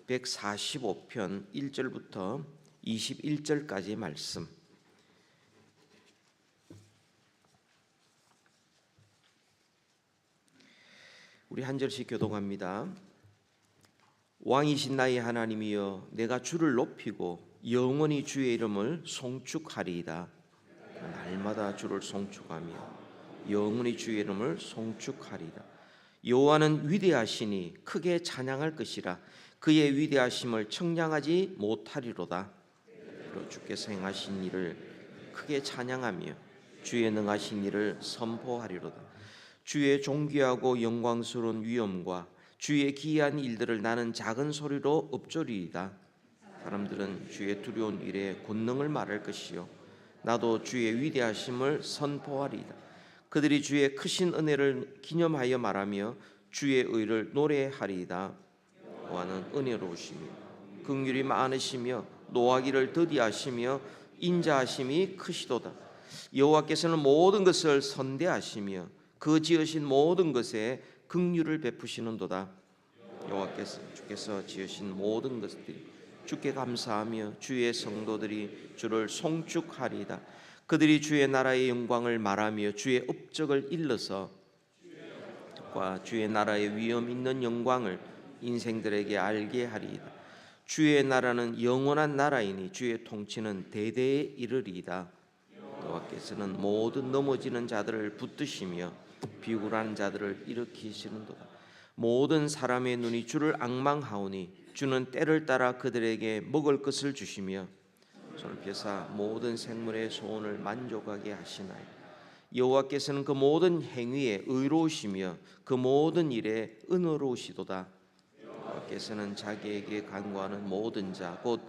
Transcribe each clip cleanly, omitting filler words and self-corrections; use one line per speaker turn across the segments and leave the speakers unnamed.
145편 1절부터 21절까지의 말씀. 우리 한 절씩 교독합니다. 왕이신 나의 하나님이여, 내가 주를 높이고 영원히 주의 이름을 송축하리이다. 날마다 주를 송축하며 영원히 주의 이름을 송축하리이다. 여호와는 위대하시니 크게 찬양할 것이라. 그의 위대하심을 청량하지 못하리로다. 주께서 행하신 일을 크게 찬양하며 주의 능하신 일을 선포하리로다. 주의 존귀하고 영광스러운 위엄과 주의 기이한 일들을 나는 작은 소리로 읊조리이다. 사람들은 주의 두려운 일에 권능을 말할 것이요, 나도 주의 위대하심을 선포하리이다. 그들이 주의 크신 은혜를 기념하여 말하며 주의 의를 노래하리이다. 여호와는 은혜로우시며 긍휼이 많으시며 노하기를 더디하시며 인자하심이 크시도다. 여호와께서는 모든 것을 선대하시며 그 지으신 모든 것에 긍휼을 베푸시는도다. 주께서 지으신 모든 것들이 주께 감사하며 주의 성도들이 주를 송축하리이다. 그들이 주의 나라의 영광을 말하며 주의 업적을 일러서 주의 나라의 위엄 있는 영광을 인생들에게 알게 하리이다. 주의 나라는 영원한 나라이니 주의 통치는 대대에 이르리이다. 여호와께서는 모든 넘어지는 자들을 붙드시며 비굴한 자들을 일으키시는도다. 모든 사람의 눈이 주를 앙망하오니 주는 때를 따라 그들에게 먹을 것을 주시며 손을 펴사 모든 생물의 소원을 만족하게 하시나이다. 여호와께서는 그 모든 행위에 의로우시며 그 모든 일에 은혜로우시도다. 여호와께서는 자기에게 간구하는 모든 자, 곧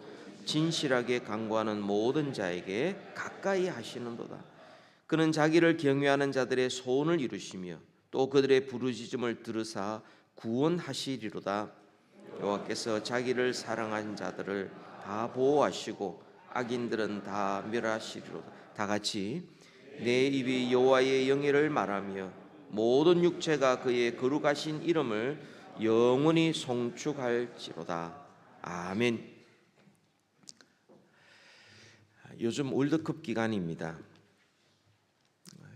진실하게 간구하는 모든 자에게 가까이 하시는도다. 그는 자기를 경외하는 자들의 소원을 이루시며 또 그들의 부르짖음을 들으사 구원하시리로다. 여호와께서 자기를 사랑하는 자들을 다 보호하시고 악인들은 다 멸하시리로다. 다 같이 내 입이 여호와의 영예를 말하며 모든 육체가 그의 거룩하신 이름을 영원히 송축할지로다. 아멘. 요즘 월드컵 기간입니다.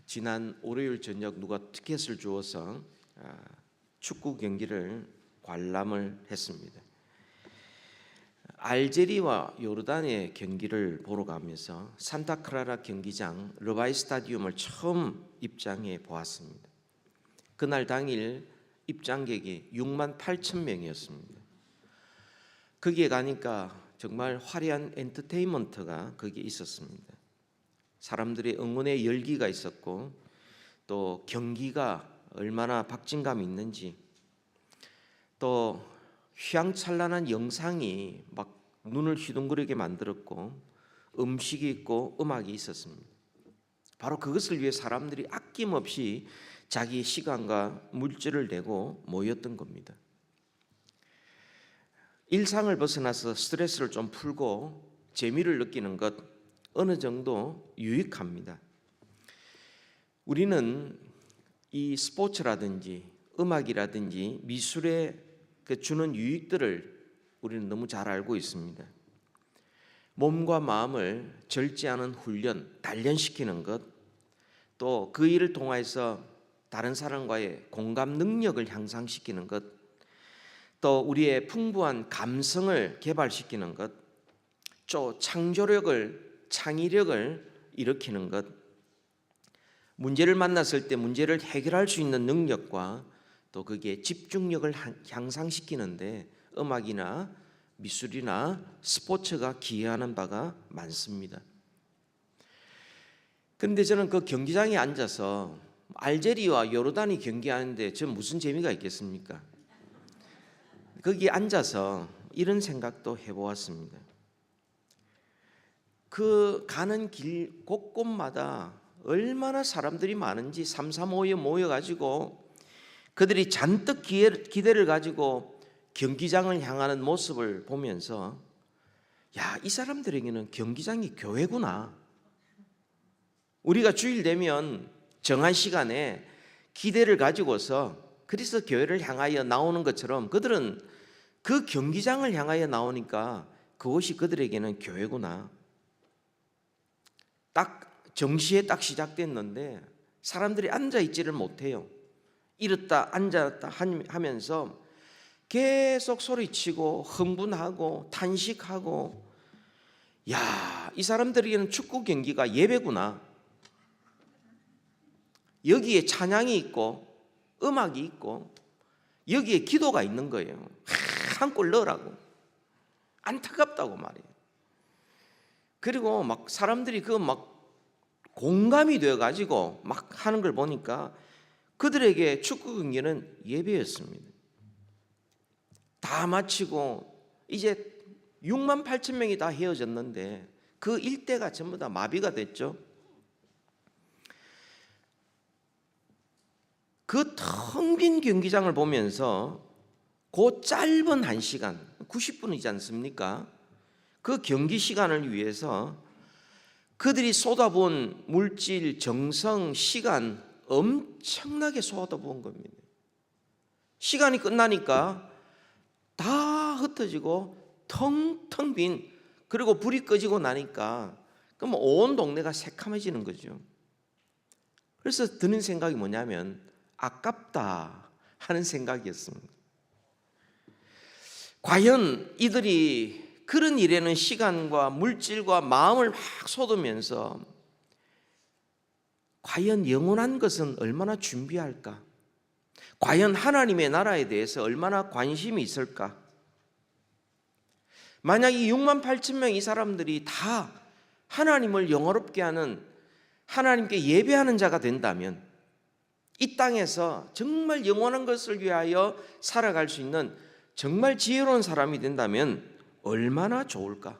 지난 월요일 저녁 누가 티켓을 주어서 축구 경기를 관람을 했습니다. 알제리와 요르단의 경기를 보러 가면서 산타크라라 경기장 르바이 스타디움을 처음 입장해 보았습니다. 그날 당일 입장객이 6만 8천 명이었습니다. 거기에 가니까 정말 화려한 엔터테인먼트가 거기에 있었습니다. 사람들의 응원의 열기가 있었고 또 경기가 얼마나 박진감이 있는지, 또 휘황찬란한 영상이 막 눈을 휘둥그르게 만들었고 음식이 있고 음악이 있었습니다. 바로 그것을 위해 사람들이 아낌없이 자기 시간과 물질을 내고 모였던 겁니다. 일상을 벗어나서 스트레스를 좀 풀고 재미를 느끼는 것 어느 정도 유익합니다. 우리는 이 스포츠라든지 음악이라든지 미술에 주는 유익들을 우리는 너무 잘 알고 있습니다. 몸과 마음을 절제하는 훈련, 단련시키는 것, 또 그 일을 통해서 다른 사람과의 공감 능력을 향상시키는 것, 또 우리의 풍부한 감성을 개발시키는 것, 또 창의력을 일으키는 것, 문제를 만났을 때 문제를 해결할 수 있는 능력과 또 그게 집중력을 향상시키는데 음악이나 미술이나 스포츠가 기여하는 바가 많습니다. 그런데 저는 그 경기장에 앉아서 알제리와 요르단이 경기하는데 저 무슨 재미가 있겠습니까? 거기 앉아서 이런 생각도 해보았습니다. 그 가는 길 곳곳마다 얼마나 사람들이 많은지 삼삼오오에 모여가지고 그들이 잔뜩 기대를 가지고 경기장을 향하는 모습을 보면서 이 사람들에게는 경기장이 교회구나. 우리가 주일 되면 정한 시간에 기대를 가지고서 그리스도 교회를 향하여 나오는 것처럼 그들은 그 경기장을 향하여 나오니까 그곳이 그들에게는 교회구나. 딱 정시에 딱 시작됐는데 사람들이 앉아있지를 못해요. 일었다 앉았다 하면서 계속 소리치고 흥분하고 탄식하고, 야, 이 사람들에게는 축구 경기가 예배구나. 여기에 찬양이 있고 음악이 있고 여기에 기도가 있는 거예요. 한 골 넣으라고, 안타깝다고 말이에요. 그리고 막 사람들이 그 막 공감이 되어 가지고 막 하는 걸 보니까 그들에게 축구 경기는 예배였습니다. 다 마치고 이제 6만 8천 명이 다 헤어졌는데 그 일대가 전부 다 마비가 됐죠. 그 텅 빈 경기장을 보면서 그 짧은 1시간, 90분이지 않습니까? 그 경기 시간을 위해서 그들이 쏟아부은 물질, 정성, 시간 엄청나게 쏟아부은 겁니다. 시간이 끝나니까 다 흩어지고 텅텅 빈, 그리고 불이 꺼지고 나니까 그럼 온 동네가 새카매지는 거죠. 그래서 드는 생각이 뭐냐면 아깝다 하는 생각이었습니다. 과연 이들이 그런 일에는 시간과 물질과 마음을 막 쏟으면서 과연 영원한 것은 얼마나 준비할까? 과연 하나님의 나라에 대해서 얼마나 관심이 있을까? 만약 이 6만 8천 명 이 사람들이 다 하나님을 영화롭게 하는, 하나님께 예배하는 자가 된다면, 이 땅에서 정말 영원한 것을 위하여 살아갈 수 있는 정말 지혜로운 사람이 된다면 얼마나 좋을까?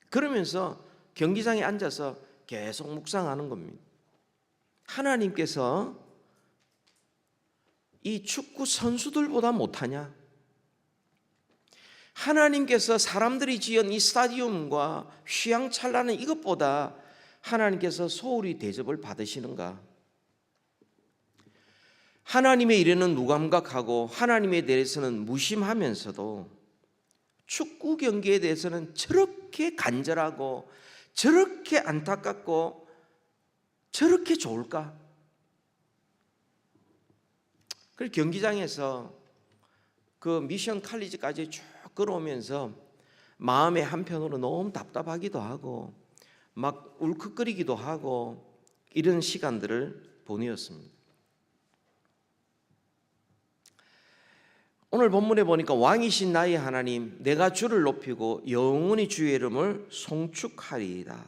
그러면서 경기장에 앉아서 계속 묵상하는 겁니다. 하나님께서 이 축구 선수들보다 못하냐? 하나님께서 사람들이 지은 이 스타디움과 휘황찬란한 이것보다 하나님께서 소홀히 대접을 받으시는가? 하나님의 일에는 무감각하고 하나님에 대해서는 무심하면서도 축구 경기에 대해서는 저렇게 간절하고 저렇게 안타깝고 저렇게 좋을까? 그래서 경기장에서 그 미션 칼리지까지 쭉 걸어오면서 마음의 한편으로 너무 답답하기도 하고 막 울컥거리기도 하고 이런 시간들을 보내었습니다. 오늘 본문에 보니까 왕이신 나의 하나님, 내가 주를 높이고 영원히 주의 이름을 송축하리이다.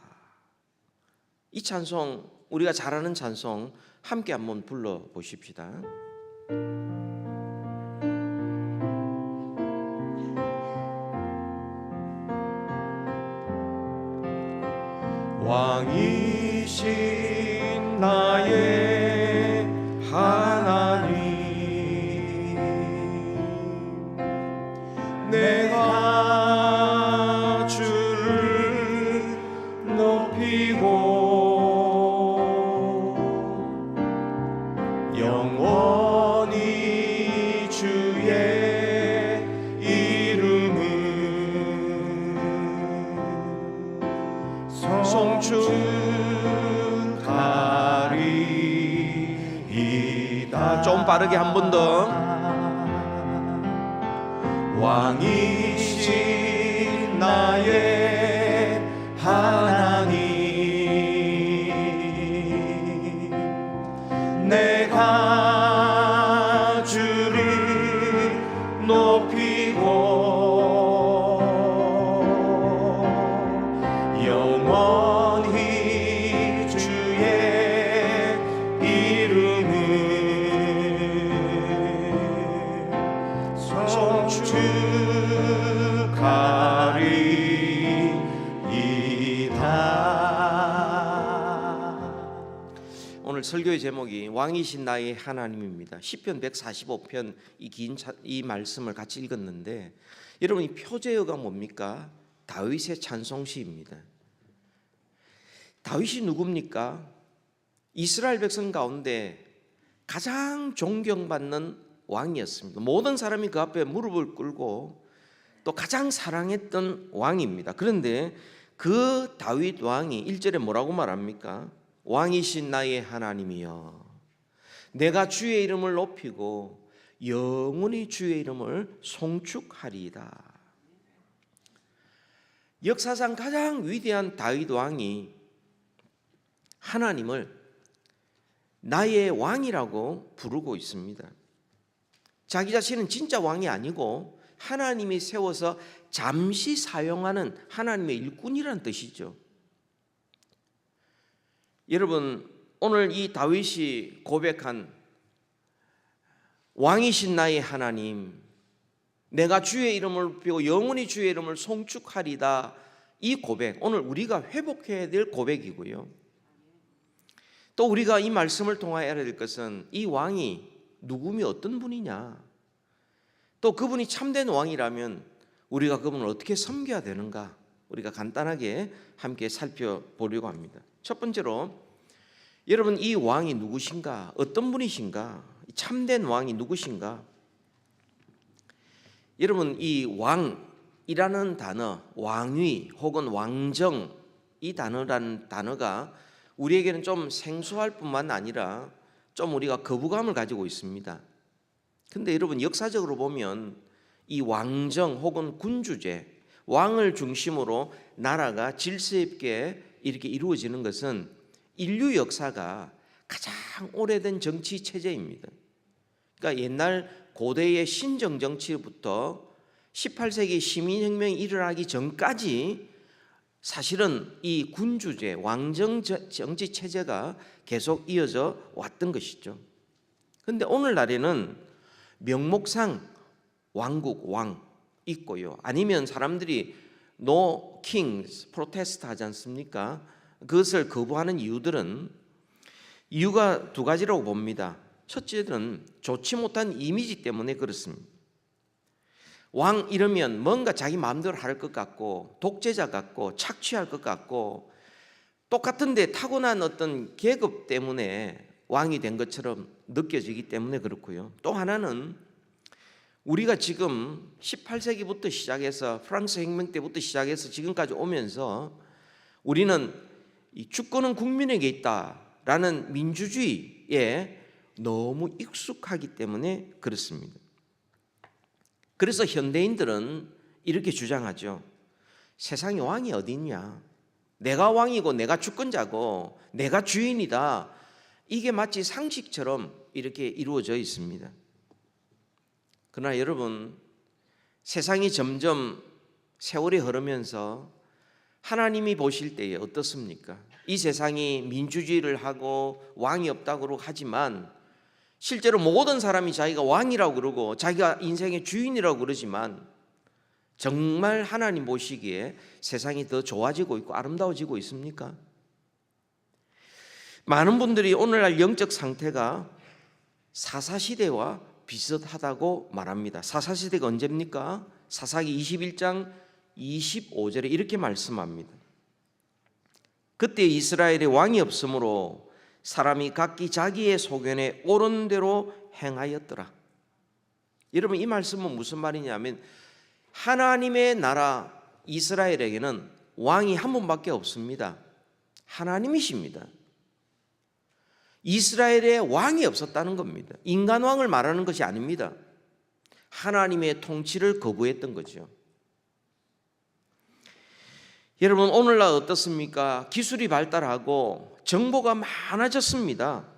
이 찬송, 우리가 잘 아는 찬송 함께 한번 불러보십시다.
왕이신 나의 하나님, 내가 주를 높이고 영원히 주의 이름을 송축하리이다.
좀 빠르게 한 번 더.
왕이신 나의 하나님, 내가 주를 높이고 영원히 주의 이름을
오늘 설교의 제목이 왕이신 나의 하나님입니다. 시편 145편 이 말씀을 같이 읽었는데, 여러분 이 표제어가 뭡니까? 다윗의 찬송시입니다. 다윗이 누굽니까? 이스라엘 백성 가운데 가장 존경받는 왕이었습니다. 모든 사람이 그 앞에 무릎을 꿇고 또 가장 사랑했던 왕입니다. 그런데 그 다윗 왕이 1절에 뭐라고 말합니까? 왕이신 나의 하나님이여, 내가 주의 이름을 높이고 영원히 주의 이름을 송축하리이다. 역사상 가장 위대한 다윗 왕이 하나님을 나의 왕이라고 부르고 있습니다. 자기 자신은 진짜 왕이 아니고 하나님이 세워서 잠시 사용하는 하나님의 일꾼이라는 뜻이죠. 여러분, 오늘 이 다윗이 고백한 왕이신 나의 하나님, 내가 주의 이름을 높이고 영원히 주의 이름을 송축하리다, 이 고백, 오늘 우리가 회복해야 될 고백이고요. 또 우리가 이 말씀을 통하여 알아야 될 것은 이 왕이 누구며 어떤 분이냐, 또 그분이 참된 왕이라면 우리가 그분을 어떻게 섬겨야 되는가, 우리가 간단하게 함께 살펴보려고 합니다. 첫 번째로, 여러분, 이 왕이 누구신가? 어떤 분이신가? 참된 왕이 누구신가? 여러분, 이 왕이라는 단어, 왕위 혹은 왕정, 이 단어라는 단어가 우리에게는 좀 생소할 뿐만 아니라 좀 우리가 거부감을 가지고 있습니다. 근데 여러분, 역사적으로 보면 이 왕정 혹은 군주제, 왕을 중심으로 나라가 질서 있게 이렇게 이루어지는 것은 인류 역사가 가장 오래된 정치 체제입니다. 그러니까 옛날 고대의 신정 정치부터 18세기 시민혁명이 일어나기 전까지 사실은 이 군주제, 왕정 정치 체제가 계속 이어져 왔던 것이죠. 그런데 오늘날에는 명목상 왕국, 왕 있고요. 아니면 사람들이 No Kings, 프로테스트 하지 않습니까? 그것을 거부하는 이유가 두 가지라고 봅니다. 첫째는 좋지 못한 이미지 때문에 그렇습니다. 왕 이러면 뭔가 자기 마음대로 할 것 같고, 독재자 같고, 착취할 것 같고, 똑같은데 타고난 어떤 계급 때문에 왕이 된 것처럼 느껴지기 때문에 그렇고요. 또 하나는 우리가 지금 18세기부터 시작해서 프랑스 혁명 때부터 시작해서 지금까지 오면서 우리는 이 주권은 국민에게 있다라는 민주주의에 너무 익숙하기 때문에 그렇습니다. 그래서 현대인들은 이렇게 주장하죠. 세상에 왕이 어디 있냐? 내가 왕이고 내가 주권자고 내가 주인이다. 이게 마치 상식처럼 이렇게 이루어져 있습니다. 그러나 여러분, 세상이 점점 세월이 흐르면서 하나님이 보실 때에 어떻습니까? 이 세상이 민주주의를 하고 왕이 없다고 하지만 실제로 모든 사람이 자기가 왕이라고 그러고 자기가 인생의 주인이라고 그러지만 정말 하나님 보시기에 세상이 더 좋아지고 있고 아름다워지고 있습니까? 많은 분들이 오늘날 영적 상태가 사사시대와 비슷하다고 말합니다. 사사시대가 언제입니까? 사사기 21장 25절에 이렇게 말씀합니다. 그때 이스라엘에 왕이 없으므로 사람이 각기 자기의 소견에 옳은 대로 행하였더라. 여러분, 이 말씀은 무슨 말이냐면 하나님의 나라 이스라엘에게는 왕이 한 분밖에 없습니다. 하나님이십니다. 이스라엘에 왕이 없었다는 겁니다. 인간 왕을 말하는 것이 아닙니다. 하나님의 통치를 거부했던 거죠. 여러분, 오늘날 어떻습니까? 기술이 발달하고 정보가 많아졌습니다.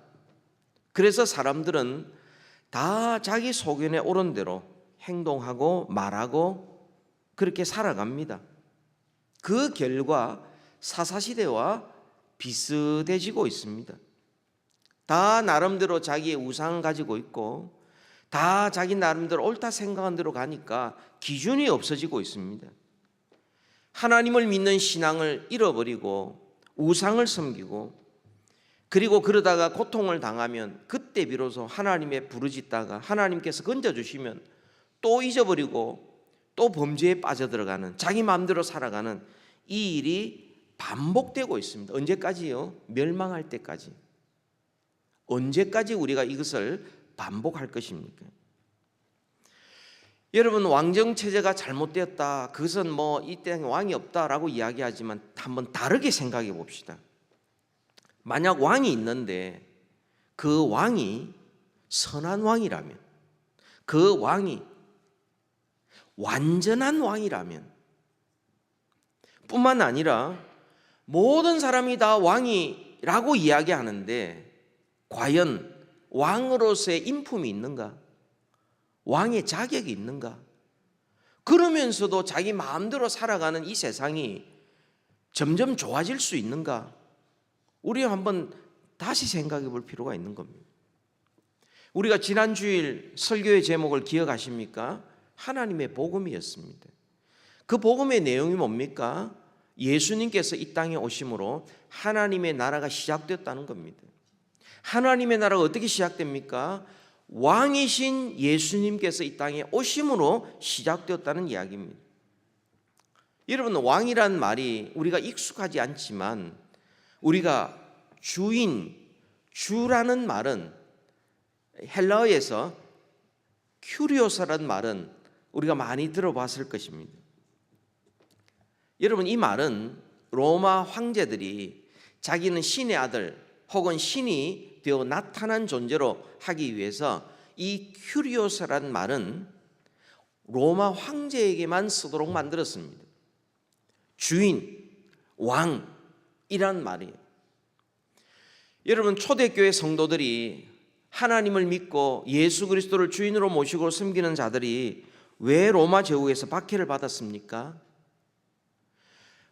그래서 사람들은 다 자기 소견에 옳은 대로 행동하고 말하고 그렇게 살아갑니다. 그 결과 사사시대와 비슷해지고 있습니다. 다 나름대로 자기의 우상을 가지고 있고 다 자기 나름대로 옳다 생각한 대로 가니까 기준이 없어지고 있습니다. 하나님을 믿는 신앙을 잃어버리고 우상을 섬기고 그리고 그러다가 고통을 당하면 그때 비로소 하나님의 부르짖다가 하나님께서 건져주시면 또 잊어버리고 또 범죄에 빠져들어가는 자기 마음대로 살아가는 이 일이 반복되고 있습니다. 언제까지요? 멸망할 때까지. 언제까지 우리가 이것을 반복할 것입니까? 여러분, 왕정 체제가 잘못되었다, 그것은 뭐 이 땅에 왕이 없다라고 이야기하지만 한번 다르게 생각해 봅시다. 만약 왕이 있는데 그 왕이 선한 왕이라면, 그 왕이 완전한 왕이라면, 뿐만 아니라 모든 사람이 다 왕이라고 이야기하는데 과연 왕으로서의 인품이 있는가? 왕의 자격이 있는가? 그러면서도 자기 마음대로 살아가는 이 세상이 점점 좋아질 수 있는가? 우리 한번 다시 생각해 볼 필요가 있는 겁니다. 우리가 지난 주일 설교의 제목을 기억하십니까? 하나님의 복음이었습니다. 그 복음의 내용이 뭡니까? 예수님께서 이 땅에 오심으로 하나님의 나라가 시작되었다는 겁니다. 하나님의 나라가 어떻게 시작됩니까? 왕이신 예수님께서 이 땅에 오심으로 시작되었다는 이야기입니다. 여러분, 왕이란 말이 우리가 익숙하지 않지만 우리가 주인, 주라는 말은 헬라어에서 큐리오사라는 말은 우리가 많이 들어봤을 것입니다. 여러분, 이 말은 로마 황제들이 자기는 신의 아들 혹은 신이 되어 나타난 존재로 하기 위해서 이 큐리오사라는 말은 로마 황제에게만 쓰도록 만들었습니다. 주인, 왕이란 말이에요. 여러분, 초대교회 성도들이 하나님을 믿고 예수 그리스도를 주인으로 모시고 섬기는 자들이 왜 로마 제국에서 박해를 받았습니까?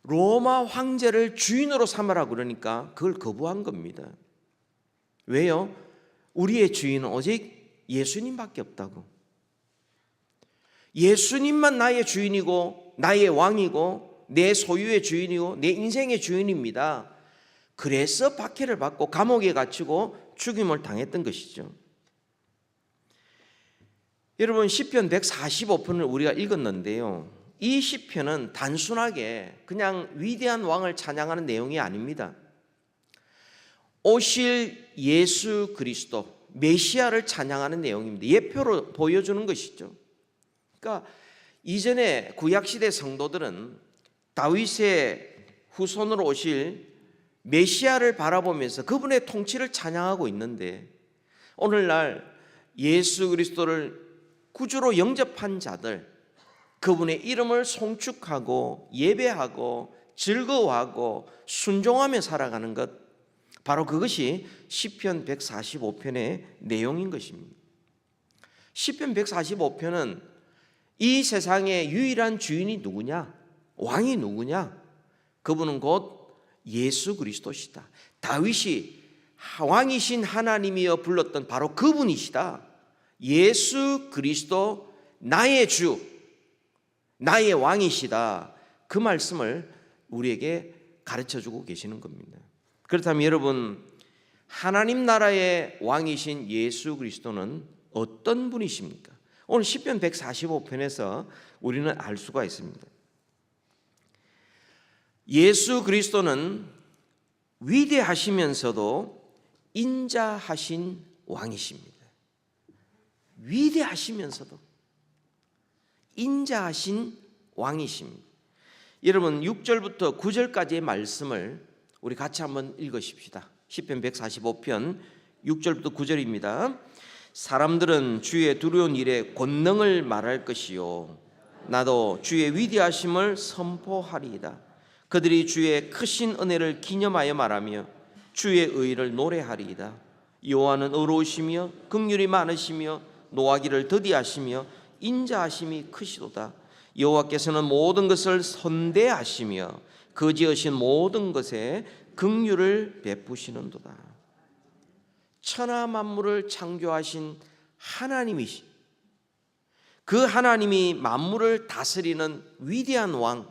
로마 황제를 주인으로 삼으라 그러니까 그걸 거부한 겁니다. 왜요? 우리의 주인은 오직 예수님밖에 없다고. 예수님만 나의 주인이고 나의 왕이고 내 소유의 주인이고 내 인생의 주인입니다. 그래서 박해를 받고 감옥에 갇히고 죽임을 당했던 것이죠. 여러분, 시편 145편을 우리가 읽었는데요, 이 시편은 단순하게 그냥 위대한 왕을 찬양하는 내용이 아닙니다. 오실 예수 그리스도 메시아를 찬양하는 내용입니다. 예표로 보여주는 것이죠. 그러니까 이전에 구약시대 성도들은 다윗의 후손으로 오실 메시아를 바라보면서 그분의 통치를 찬양하고 있는데, 오늘날 예수 그리스도를 구주로 영접한 자들, 그분의 이름을 송축하고 예배하고 즐거워하고 순종하며 살아가는 것, 바로 그것이 시편 145편의 내용인 것입니다. 시편 145편은 이 세상의 유일한 주인이 누구냐? 왕이 누구냐? 그분은 곧 예수 그리스도시다. 다윗이 왕이신 하나님이여 불렀던 바로 그분이시다. 예수 그리스도 나의 주, 나의 왕이시다. 그 말씀을 우리에게 가르쳐주고 계시는 겁니다. 그렇다면 여러분, 하나님 나라의 왕이신 예수 그리스도는 어떤 분이십니까? 오늘 시편 145편에서 우리는 알 수가 있습니다. 예수 그리스도는 위대하시면서도 인자하신 왕이십니다. 위대하시면서도 인자하신 왕이십니다. 여러분, 6절부터 9절까지의 말씀을 우리 같이 한번 읽으십시다. 시편 145편 6절부터 9절입니다. 사람들은 주의 두려운 일에 권능을 말할 것이요, 나도 주의 위대하심을 선포하리이다. 그들이 주의 크신 은혜를 기념하여 말하며 주의 의를 노래하리이다. 여호와는 의로우시며 긍휼이 많으시며 노하기를 더디하시며 인자하심이 크시도다. 여호와께서는 모든 것을 선대하시며 그 지으신 모든 것에 긍휼을 베푸시는도다. 천하 만물을 창조하신 하나님이시, 그 하나님이 만물을 다스리는 위대한 왕,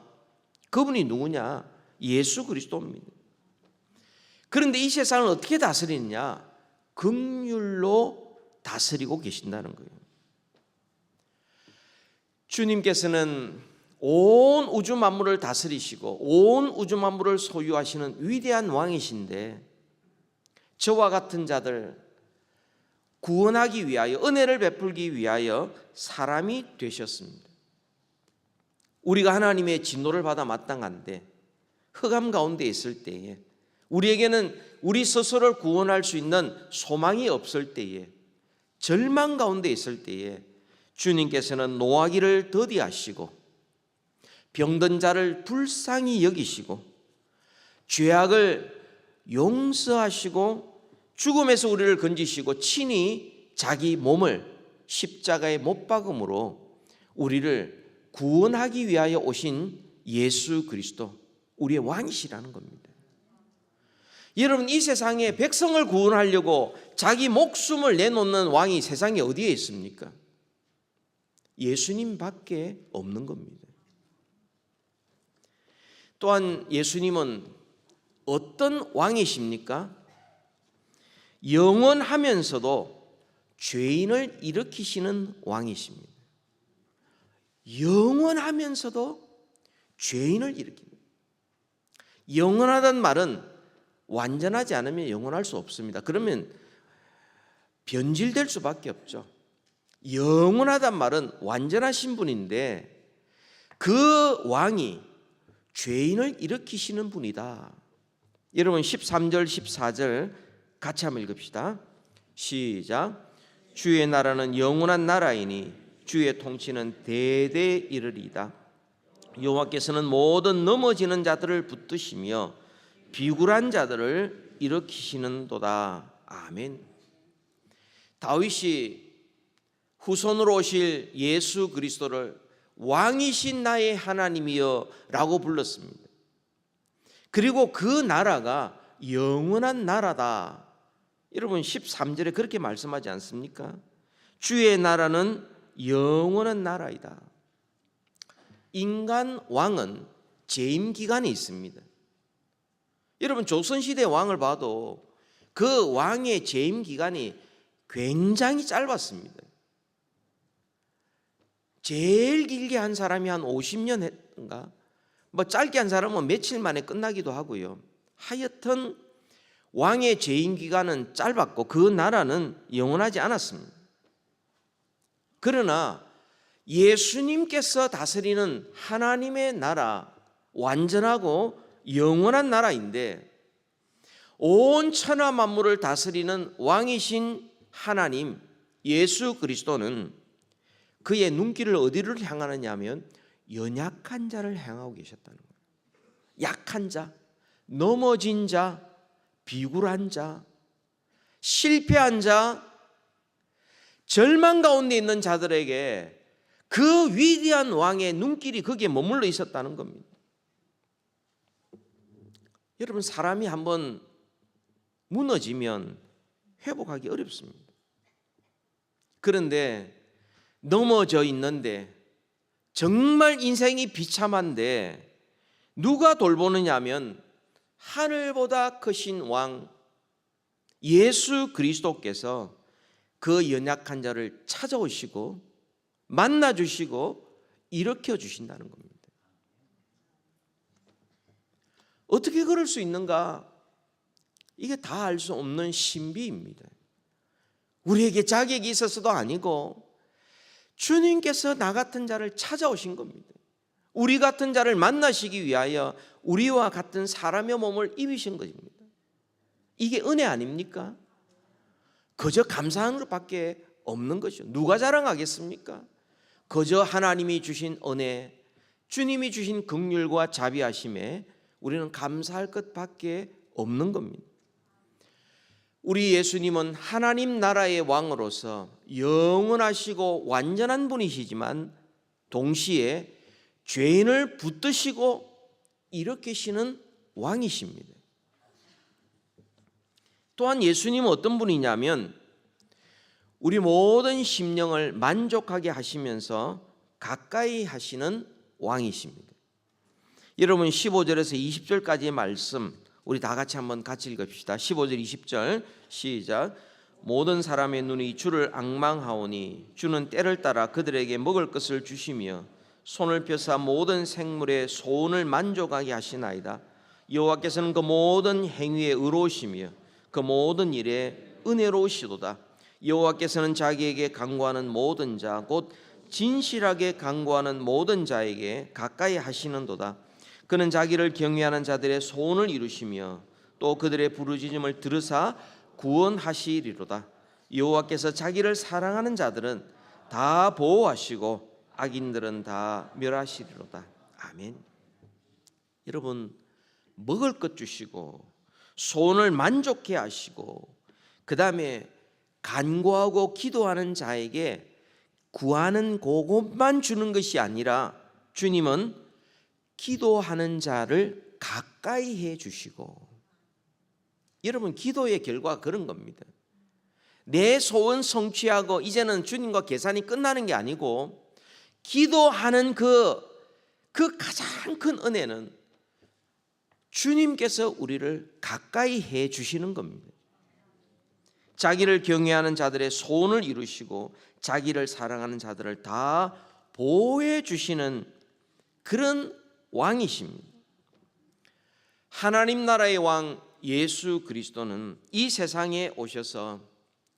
그분이 누구냐? 예수 그리스도입니다. 그런데 이 세상을 어떻게 다스리느냐? 긍휼로 다스리고 계신다는 거예요. 주님께서는 온 우주 만물을 다스리시고 온 우주 만물을 소유하시는 위대한 왕이신데, 저와 같은 자들, 구원하기 위하여, 은혜를 베풀기 위하여 사람이 되셨습니다. 우리가 하나님의 진노를 받아 마땅한데 흑암 가운데 있을 때에, 우리에게는 우리 스스로를 구원할 수 있는 소망이 없을 때에, 절망 가운데 있을 때에 주님께서는 노하기를 더디하시고 병든 자를 불쌍히 여기시고 죄악을 용서하시고 죽음에서 우리를 건지시고 친히 자기 몸을 십자가에 못 박음으로 우리를 구원하기 위하여 오신 예수 그리스도, 우리의 왕이시라는 겁니다. 여러분, 이 세상에 백성을 구원하려고 자기 목숨을 내놓는 왕이 세상에 어디에 있습니까? 예수님밖에 없는 겁니다. 또한 예수님은 어떤 왕이십니까? 영원하면서도 죄인을 일으키시는 왕이십니다. 영원하면서도 죄인을 일으킵니다. 영원하다는 말은 완전하지 않으면 영원할 수 없습니다. 그러면 변질될 수밖에 없죠. 영원하단 말은 완전하신 분인데 그 왕이 죄인을 일으키시는 분이다. 여러분 13절 14절 같이 한번 읽읍시다. 시작. 주의 나라는 영원한 나라이니 주의 통치는 대대 이르리이다. 여호와께서는 모든 넘어지는 자들을 붙드시며 비굴한 자들을 일으키시는도다. 아멘. 다윗이 후손으로 오실 예수 그리스도를 왕이신 나의 하나님이여 라고 불렀습니다. 그리고 그 나라가 영원한 나라다. 여러분 13절에 그렇게 말씀하지 않습니까? 주의 나라는 영원한 나라이다. 인간 왕은 재임 기간이 있습니다. 여러분 조선시대 왕을 봐도 그 왕의 재임 기간이 굉장히 짧았습니다. 제일 길게 한 사람이 한 50년 했던가, 뭐 짧게 한 사람은 며칠 만에 끝나기도 하고요. 하여튼 왕의 재임 기간은 짧았고 그 나라는 영원하지 않았습니다. 그러나 예수님께서 다스리는 하나님의 나라, 완전하고 영원한 나라인데 온 천하 만물을 다스리는 왕이신 하나님 예수 그리스도는 그의 눈길을 어디를 향하느냐 하면 연약한 자를 향하고 계셨다는 거예요. 약한 자, 넘어진 자, 비굴한 자, 실패한 자, 절망 가운데 있는 자들에게 그 위대한 왕의 눈길이 거기에 머물러 있었다는 겁니다. 여러분 사람이 한번 무너지면 회복하기 어렵습니다. 그런데 넘어져 있는데 정말 인생이 비참한데 누가 돌보느냐 하면 하늘보다 크신 왕 예수 그리스도께서 그 연약한 자를 찾아오시고 만나주시고 일으켜 주신다는 겁니다. 어떻게 그럴 수 있는가? 이게 다 알 수 없는 신비입니다. 우리에게 자격이 있어서도 아니고 주님께서 나 같은 자를 찾아오신 겁니다. 우리 같은 자를 만나시기 위하여 우리와 같은 사람의 몸을 입으신 것입니다. 이게 은혜 아닙니까? 그저 감사하는 것밖에 없는 것이죠. 누가 자랑하겠습니까? 그저 하나님이 주신 은혜, 주님이 주신 긍휼과 자비하심에 우리는 감사할 것밖에 없는 겁니다. 우리 예수님은 하나님 나라의 왕으로서 영원하시고 완전한 분이시지만 동시에 죄인을 붙드시고 일으키시는 왕이십니다. 또한 예수님은 어떤 분이냐면 우리 모든 심령을 만족하게 하시면서 가까이 하시는 왕이십니다. 여러분 15절에서 20절까지의 말씀 우리 다 같이 한번 같이 읽읍시다. 15절 20절 시작. 모든 사람의 눈이 주를 앙망하오니 주는 때를 따라 그들에게 먹을 것을 주시며 손을 펴사 모든 생물의 소원을 만족하게 하시나이다. 여호와께서는 그 모든 행위에 의로우시며 그 모든 일에 은혜로우시도다. 여호와께서는 자기에게 간구하는 모든 자 곧 진실하게 간구하는 모든 자에게 가까이 하시는도다. 그는 자기를 경외하는 자들의 소원을 이루시며 또 그들의 부르짖음을 들으사 구원하시리로다. 여호와께서 자기를 사랑하는 자들은 다 보호하시고 악인들은 다 멸하시리로다. 아멘. 여러분, 먹을 것 주시고 소원을 만족해 하시고 그 다음에 간구하고 기도하는 자에게 구하는 그것만 주는 것이 아니라 주님은 기도하는 자를 가까이 해 주시고, 여러분 기도의 결과가 그런 겁니다. 내 소원 성취하고 이제는 주님과 계산이 끝나는 게 아니고 기도하는 그 가장 큰 은혜는 주님께서 우리를 가까이 해 주시는 겁니다. 자기를 경외하는 자들의 소원을 이루시고 자기를 사랑하는 자들을 다 보호해 주시는 그런 왕이십니다. 하나님 나라의 왕 예수 그리스도는 이 세상에 오셔서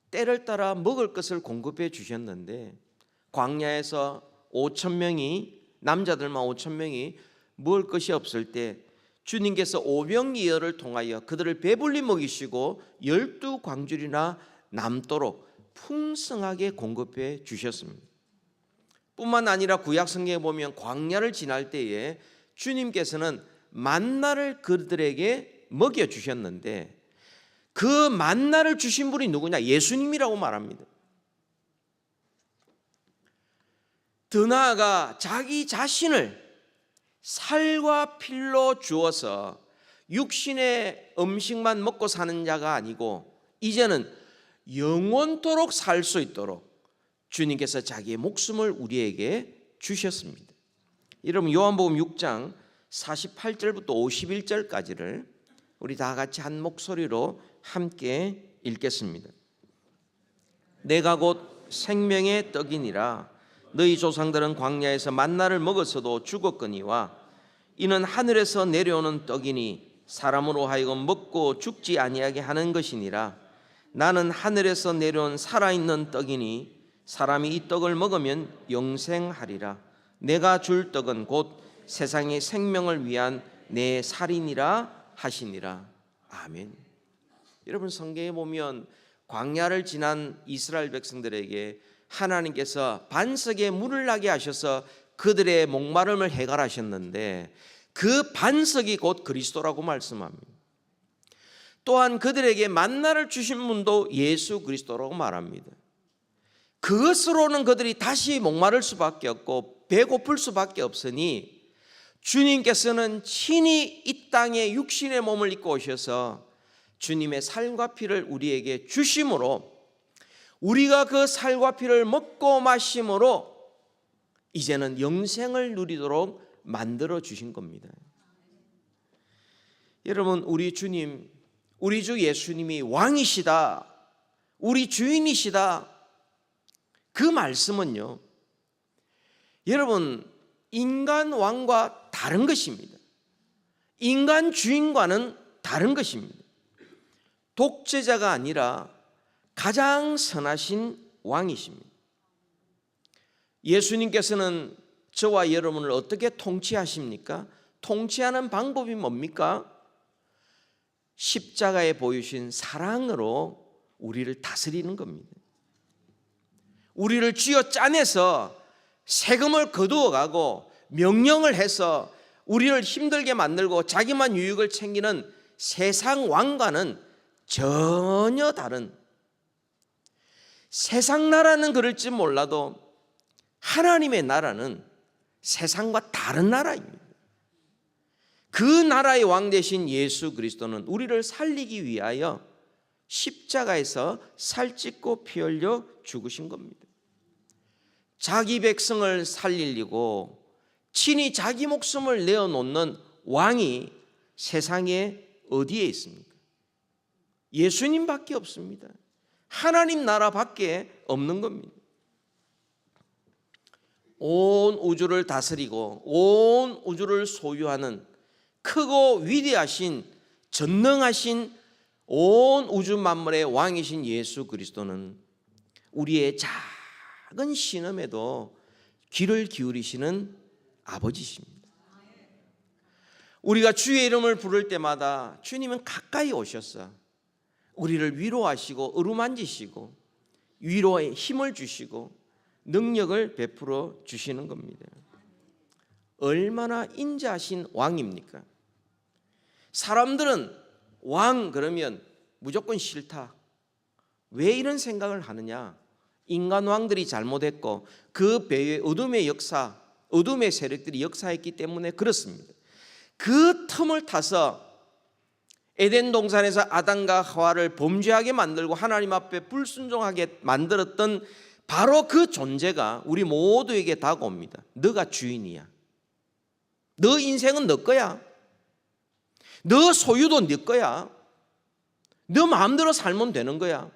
때를 따라 먹을 것을 공급해 주셨는데, 광야에서 5,000명이 남자들만 5,000명이 먹을 것이 없을 때 주님께서 오병이어를 통하여 그들을 배불리 먹이시고 12광줄이나 남도록 풍성하게 공급해 주셨습니다. 뿐만 아니라 구약 성경에 보면 광야를 지날 때에 주님께서는 만나를 그들에게 먹여 주셨는데, 그 만나를 주신 분이 누구냐? 예수님이라고 말합니다. 더 나아가 자기 자신을 살과 필로 주어서 육신의 음식만 먹고 사는 자가 아니고 이제는 영원토록 살 수 있도록 주님께서 자기의 목숨을 우리에게 주셨습니다. 여러분 요한복음 6장 48절부터 51절까지를 우리 다 같이 한 목소리로 함께 읽겠습니다. 내가 곧 생명의 떡이니라. 너희 조상들은 광야에서 만나를 먹었어도 죽었거니와 이는 하늘에서 내려오는 떡이니 사람으로 하여금 먹고 죽지 아니하게 하는 것이니라. 나는 하늘에서 내려온 살아있는 떡이니 사람이 이 떡을 먹으면 영생하리라. 내가 줄 떡은 곧 세상의 생명을 위한 내 살이니라 하시니라. 아멘. 여러분 성경에 보면 광야를 지난 이스라엘 백성들에게 하나님께서 반석에 물을 나게 하셔서 그들의 목마름을 해결하셨는데 그 반석이 곧 그리스도라고 말씀합니다. 또한 그들에게 만나를 주신 분도 예수 그리스도라고 말합니다. 그것으로는 그들이 다시 목마를 수밖에 없고 배고플 수밖에 없으니 주님께서는 친히 이 땅에 육신의 몸을 입고 오셔서 주님의 살과 피를 우리에게 주심으로 우리가 그 살과 피를 먹고 마심으로 이제는 영생을 누리도록 만들어 주신 겁니다. 여러분 우리 주님, 우리 주 예수님이 왕이시다, 우리 주인이시다, 그 말씀은요 여러분 인간 왕과 다른 것입니다. 인간 주인과는 다른 것입니다. 독재자가 아니라 가장 선하신 왕이십니다. 예수님께서는 저와 여러분을 어떻게 통치하십니까? 통치하는 방법이 뭡니까? 십자가에 보이신 사랑으로 우리를 다스리는 겁니다. 우리를 쥐어 짜내서 세금을 거두어가고 명령을 해서 우리를 힘들게 만들고 자기만 유익을 챙기는 세상 왕과는 전혀 다른, 세상 나라는 그럴지 몰라도 하나님의 나라는 세상과 다른 나라입니다. 그 나라의 왕 되신 예수 그리스도는 우리를 살리기 위하여 십자가에서 살찢고 피 흘려 죽으신 겁니다. 자기 백성을 살리려고 친히 자기 목숨을 내어놓는 왕이 세상에 어디에 있습니까? 예수님밖에 없습니다. 하나님 나라밖에 없는 겁니다. 온 우주를 다스리고 온 우주를 소유하는 크고 위대하신 전능하신 온 우주 만물의 왕이신 예수 그리스도는 우리의 작은 신음에도 귀를 기울이시는 아버지십니다. 우리가 주의 이름을 부를 때마다 주님은 가까이 오셔서 우리를 위로하시고 어루만지시고 위로의 힘을 주시고 능력을 베풀어 주시는 겁니다. 얼마나 인자하신 왕입니까? 사람들은 왕 그러면 무조건 싫다. 왜 이런 생각을 하느냐? 인간 왕들이 잘못했고 그 배에 어둠의 역사, 어둠의 세력들이 역사했기 때문에 그렇습니다. 그 틈을 타서 에덴 동산에서 아담과 하와를 범죄하게 만들고 하나님 앞에 불순종하게 만들었던 바로 그 존재가 우리 모두에게 다가옵니다. 너가 주인이야. 너 인생은 너 거야. 너 소유도 네 거야. 너 마음대로 살면 되는 거야.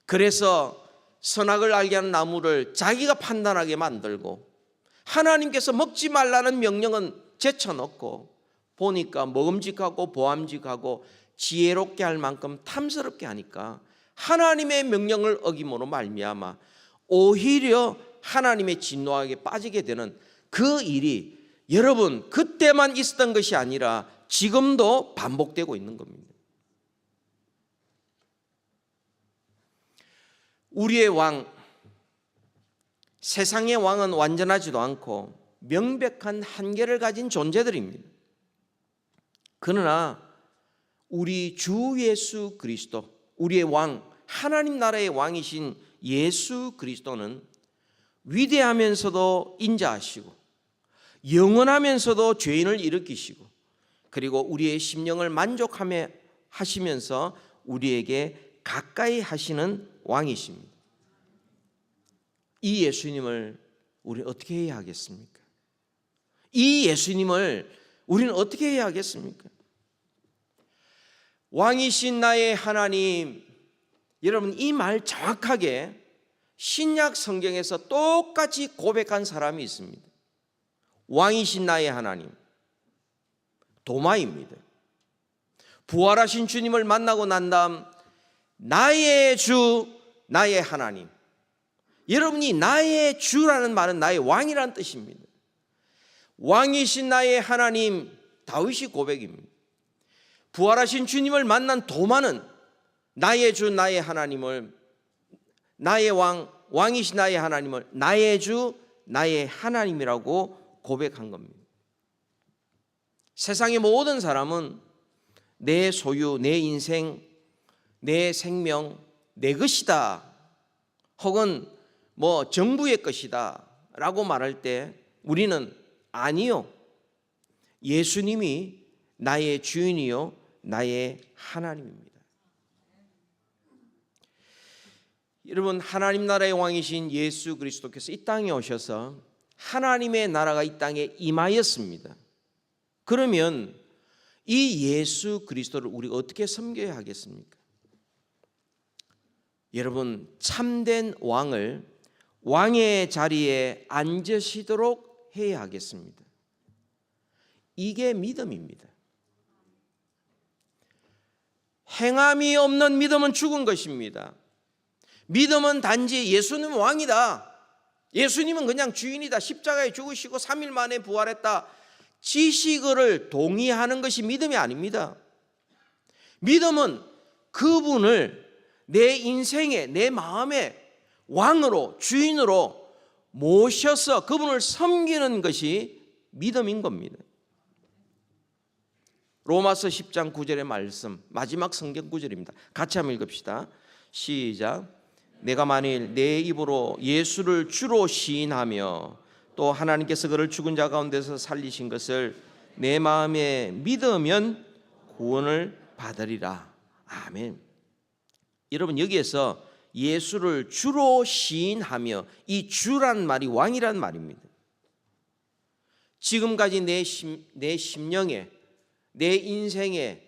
그래서 선악을 알게 하는 나무를 자기가 판단하게 만들고 하나님께서 먹지 말라는 명령은 제쳐놓고 보니까 먹음직하고 보암직하고 지혜롭게 할 만큼 탐스럽게 하니까 하나님의 명령을 어김으로 말미암아 오히려 하나님의 진노하게 빠지게 되는 그 일이 여러분 그때만 있었던 것이 아니라 지금도 반복되고 있는 겁니다. 우리의 왕, 세상의 왕은 완전하지도 않고 명백한 한계를 가진 존재들입니다. 그러나 우리 주 예수 그리스도, 우리의 왕, 하나님 나라의 왕이신 예수 그리스도는 위대하면서도 인자하시고 영원하면서도 죄인을 일으키시고 그리고 우리의 심령을 만족하며 하시면서 우리에게 가까이 하시는 왕이십니다. 이 예수님을 우리 어떻게 해야 하겠습니까? 이 예수님을 우리는 어떻게 해야 하겠습니까? 왕이신 나의 하나님, 여러분 이 말 정확하게 신약 성경에서 똑같이 고백한 사람이 있습니다. 왕이신 나의 하나님, 도마입니다. 부활하신 주님을 만나고 난 다음 나의 주, 나의 하나님. 여러분이 나의 주라는 말은 나의 왕이라는 뜻입니다. 왕이신 나의 하나님, 다윗이 고백입니다. 부활하신 주님을 만난 도마는 나의 주, 나의 하나님을, 나의 왕, 왕이신 나의 하나님을 나의 주, 나의 하나님이라고 고백한 겁니다. 세상의 모든 사람은 내 소유, 내 인생, 내 생명, 내 것이다. 혹은 정부의 것이다 라고 말할 때 우리는 아니요. 예수님이 나의 주인이요 나의 하나님입니다. 여러분 하나님 나라의 왕이신 예수 그리스도께서 이 땅에 오셔서 하나님의 나라가 이 땅에 임하였습니다. 그러면 이 예수 그리스도를 우리가 어떻게 섬겨야 하겠습니까? 여러분 참된 왕을 왕의 자리에 앉으시도록 해야 하겠습니다. 이게 믿음입니다. 행함이 없는 믿음은 죽은 것입니다. 믿음은 단지 예수님은 왕이다. 예수님은 그냥 주인이다. 십자가에 죽으시고 3일 만에 부활했다. 지식을 동의하는 것이 믿음이 아닙니다. 믿음은 그분을 내 인생에, 내 마음에 왕으로, 주인으로 모셔서 그분을 섬기는 것이 믿음인 겁니다. 로마서 10장 9절의 말씀, 마지막 성경 구절입니다. 같이 한번 읽읍시다. 시작. 내가 만일 내 입으로 예수를 주로 시인하며 또 하나님께서 그를 죽은 자 가운데서 살리신 것을 내 마음에 믿으면 구원을 받으리라. 아멘. 여러분 여기에서 예수를 주로 시인하며, 이 주란 말이 왕이란 말입니다. 지금까지 내 심령에, 내 인생에,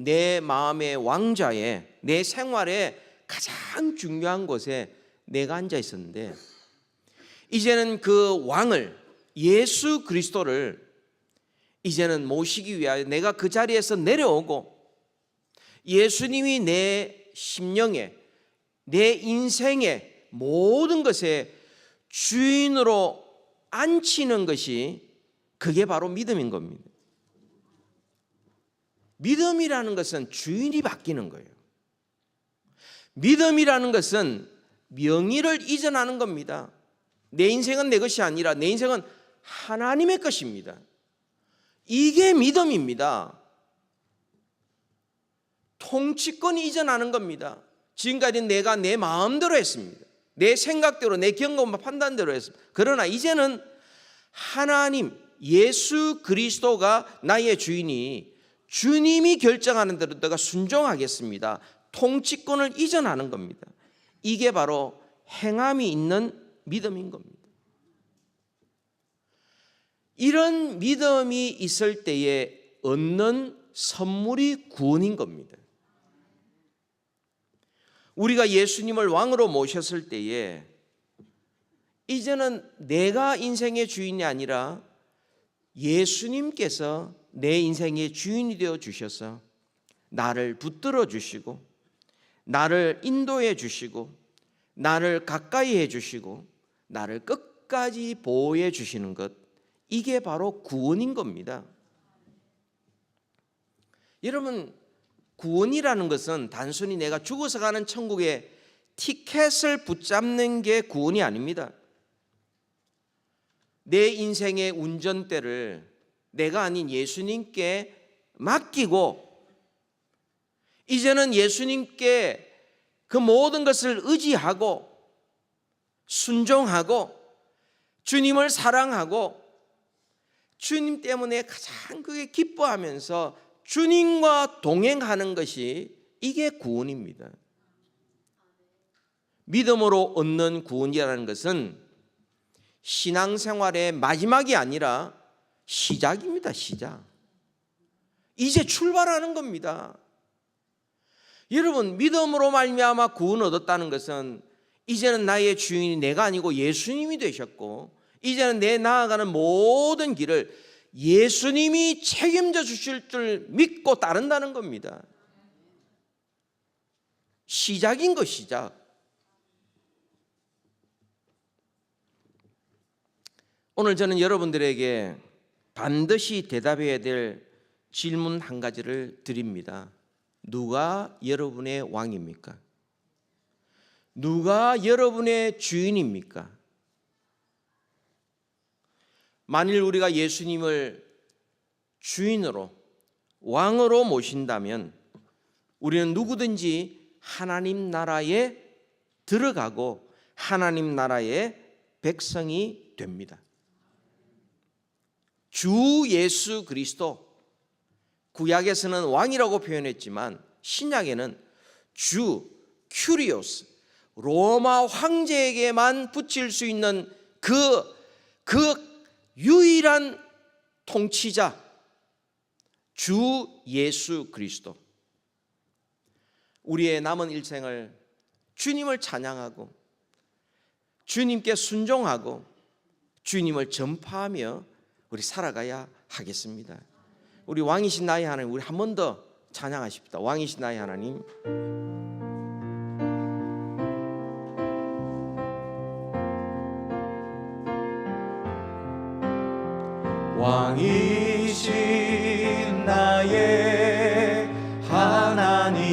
내 마음의 왕좌에, 내 생활에 가장 중요한 곳에 내가 앉아 있었는데, 이제는 그 왕을, 예수 그리스도를 이제는 모시기 위하여 내가 그 자리에서 내려오고 예수님이 내 심령에, 내 인생의 모든 것의 주인으로 앉히는 것이 그게 바로 믿음인 겁니다. 믿음이라는 것은 주인이 바뀌는 거예요. 믿음이라는 것은 명의를 이전하는 겁니다. 내 인생은 내 것이 아니라 내 인생은 하나님의 것입니다. 이게 믿음입니다. 통치권이 이전하는 겁니다. 지금까지 내가 내 마음대로 했습니다. 내 생각대로, 내 경험과 판단대로 했습니다. 그러나 이제는 하나님, 예수 그리스도가 나의 주인이 주님이 결정하는 대로 내가 순종하겠습니다. 통치권을 이전하는 겁니다. 이게 바로 행함이 있는 믿음인 겁니다. 이런 믿음이 있을 때에 얻는 선물이 구원인 겁니다. 우리가 예수님을 왕으로 모셨을 때에 이제는 내가 인생의 주인이 아니라 예수님께서 내 인생의 주인이 되어 주셔서 나를 붙들어 주시고 나를 인도해 주시고 나를 가까이 해 주시고 나를 끝까지 보호해 주시는 것, 이게 바로 구원인 겁니다. 여러분, 구원이라는 것은 단순히 내가 죽어서 가는 천국에 티켓을 붙잡는 게 구원이 아닙니다. 내 인생의 운전대를 내가 아닌 예수님께 맡기고 이제는 예수님께 그 모든 것을 의지하고 순종하고 주님을 사랑하고 주님 때문에 가장 크게 기뻐하면서 주님과 동행하는 것이, 이게 구원입니다. 믿음으로 얻는 구원이라는 것은 신앙생활의 마지막이 아니라 시작입니다. 시작. 이제 출발하는 겁니다. 여러분, 믿음으로 말미암아 구원 얻었다는 것은 이제는 나의 주인이 내가 아니고 예수님이 되셨고 이제는 내 나아가는 모든 길을 예수님이 책임져 주실 줄 믿고 따른다는 겁니다. 시작인 것, 시작. 오늘 저는 여러분들에게 반드시 대답해야 될 질문 한 가지를 드립니다. 누가 여러분의 왕입니까? 누가 여러분의 주인입니까? 만일 우리가 예수님을 주인으로, 왕으로 모신다면 우리는 누구든지 하나님 나라에 들어가고 하나님 나라의 백성이 됩니다. 주 예수 그리스도, 구약에서는 왕이라고 표현했지만 신약에는 주 큐리오스, 로마 황제에게만 붙일 수 있는 그 유일한 통치자, 주 예수 그리스도. 우리의 남은 일생을 주님을 찬양하고 주님께 순종하고 주님을 전파하며 우리 살아가야 하겠습니다. 우리 왕이신 나의 하나님, 우리 한 번 더 찬양하십시다. 왕이신 나의 하나님.
왕이신 나의 하나님,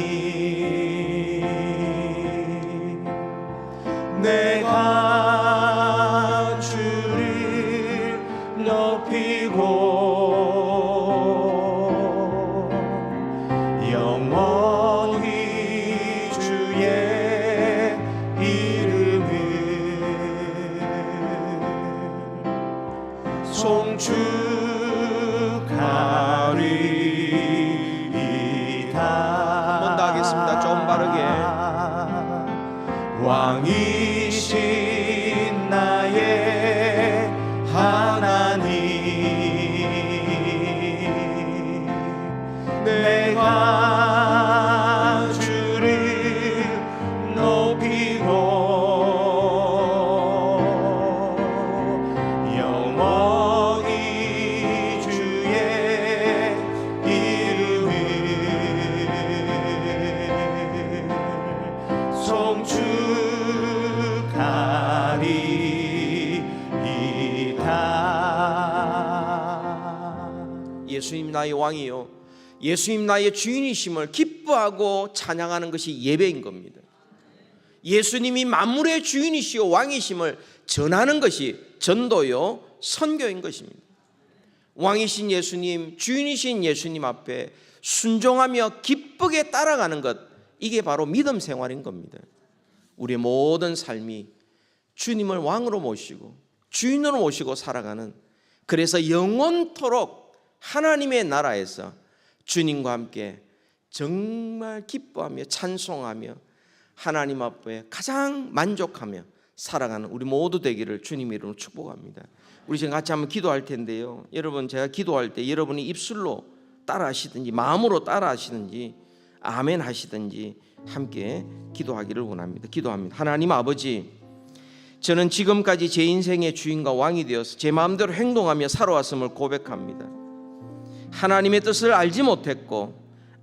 내가 주를 높이고 영원히 주의 이름을 송축하리이다.
한 번 더 하겠습니다. 좀 빠르게.
왕이신 나의 하나님, 내가 주를 높이고 영원히 주의
예수님 나의 왕이요, 예수님 나의 주인이심을 기뻐하고 찬양하는 것이 예배인 겁니다. 예수님이 만물의 주인이시요 왕이심을 전하는 것이 전도요 선교인 것입니다. 왕이신 예수님, 주인이신 예수님 앞에 순종하며 기쁘게 따라가는 것, 이게 바로 믿음 생활인 겁니다. 우리의 모든 삶이 주님을 왕으로 모시고 주인으로 모시고 살아가는, 그래서 영원토록 하나님의 나라에서 주님과 함께 정말 기뻐하며 찬송하며 하나님 앞에 가장 만족하며 살아가는 우리 모두 되기를 주님 이름으로 축복합니다. 우리 지금 같이 한번 기도할 텐데요, 여러분, 제가 기도할 때 여러분이 입술로 따라하시든지 마음으로 따라하시든지 아멘 하시든지 함께 기도하기를 원합니다. 기도합니다. 하나님 아버지, 저는 지금까지 제 인생의 주인과 왕이 되어서 제 마음대로 행동하며 살아왔음을 고백합니다. 하나님의 뜻을 알지 못했고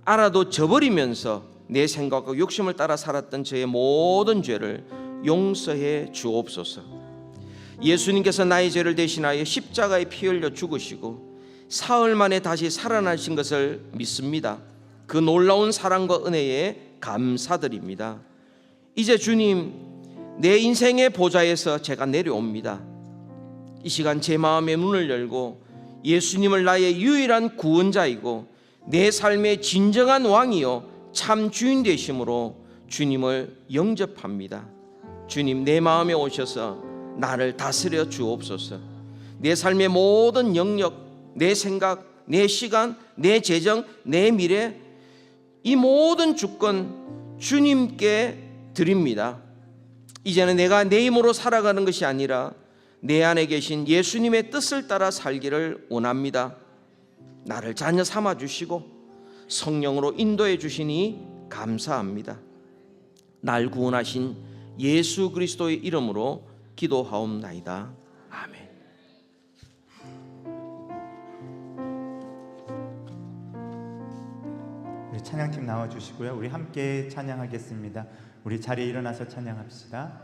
알아도 저버리면서 내 생각과 욕심을 따라 살았던 저의 모든 죄를 용서해 주옵소서. 예수님께서 나의 죄를 대신하여 십자가에 피 흘려 죽으시고 사흘 만에 다시 살아나신 것을 믿습니다. 그 놀라운 사랑과 은혜에 감사드립니다. 이제 주님, 내 인생의 보좌에서 제가 내려옵니다. 이 시간 제 마음의 문을 열고 예수님을 나의 유일한 구원자이고 내 삶의 진정한 왕이요 참 주인 되심으로 주님을 영접합니다. 주님, 내 마음에 오셔서 나를 다스려 주옵소서. 내 삶의 모든 영역, 내 생각, 내 시간, 내 재정, 내 미래, 이 모든 주권 주님께 드립니다. 이제는 내가 내 힘으로 살아가는 것이 아니라 내 안에 계신 예수님의 뜻을 따라 살기를 원합니다. 나를 자녀 삼아 주시고 성령으로 인도해 주시니 감사합니다. 날 구원하신 예수 그리스도의 이름으로 기도하옵나이다. 아멘.
우리 찬양팀 나와주시고요, 우리 함께 찬양하겠습니다. 우리 자리에 일어나서 찬양합시다.